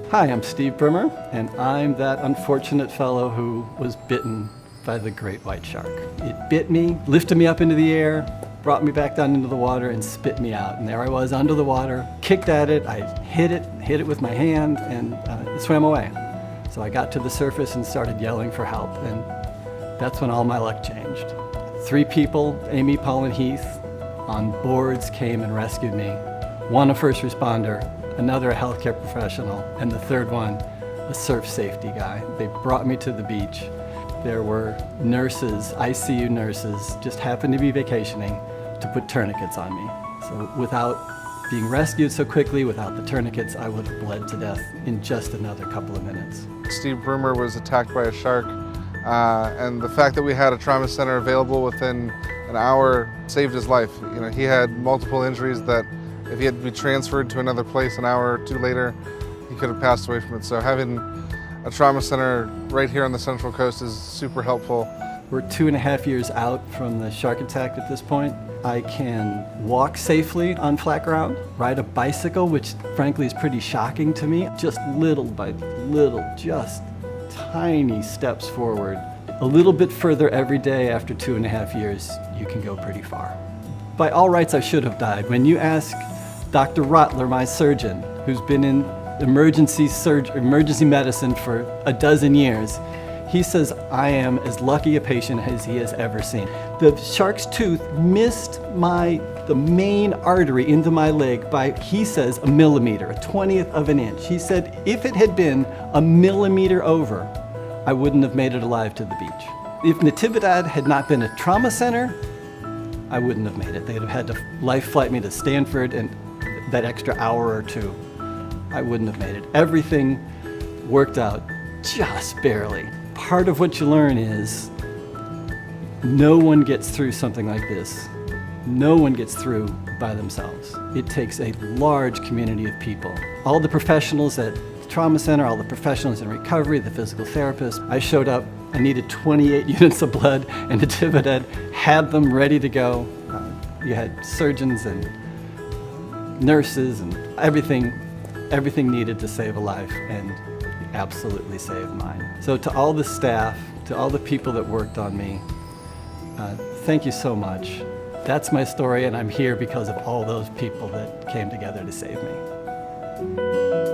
Hi, I'm Steve Bruemmer, and I'm that unfortunate fellow who was bitten by the great white shark. It bit me, lifted me up into the air, brought me back down into the water, and spit me out. And there I was under the water, kicked at it, I hit it with my hand, and it swam away. So I got to the surface and started yelling for help, and that's when all my luck changed. 3 people, Amy, Paul, and Heath, on boards came and rescued me. One a first responder, another a healthcare professional, and the third one a surf safety guy. They brought me to the beach. There were nurses, ICU nurses, just happened to be vacationing to put tourniquets on me. So without being rescued so quickly, without the tourniquets, I would have bled to death in just another couple of minutes. Steve Bruemmer was attacked by a shark, and the fact that we had a trauma center available within an hour saved his life. You know, he had multiple injuries that if he had to be transferred to another place an hour or 2 later, he could have passed away from it. So having a trauma center right here on the Central Coast is super helpful. We're 2.5 years out from the shark attack at this point. I can walk safely on flat ground, ride a bicycle, which frankly is pretty shocking to me. Just little by little, just tiny steps forward. A little bit further every day after 2.5 years, you can go pretty far. By all rights, I should have died. When you ask Dr. Rottler, my surgeon, who's been in emergency medicine for a dozen years, he says I am as lucky a patient as he has ever seen. The shark's tooth missed the main artery into my leg by, he says, 1 millimeter, a 1/20th of an inch. He said if it had been 1 millimeter over, I wouldn't have made it alive to the beach. If Natividad had not been a trauma center, I wouldn't have made it. They'd have had to life flight me to Stanford, and that extra hour or 2, I wouldn't have made it. Everything worked out just barely. Part of what you learn is no one gets through something like this. No one gets through by themselves. It takes a large community of people. All the professionals at the trauma center, all the professionals in recovery, the physical therapists. I showed up, I needed 28 units of blood, and Natividad had them ready to go. You had surgeons and nurses and everything needed to save a life, and absolutely saved mine. So to all the staff, to all the people that worked on me, thank you so much. That's my story, and I'm here because of all those people that came together to save me.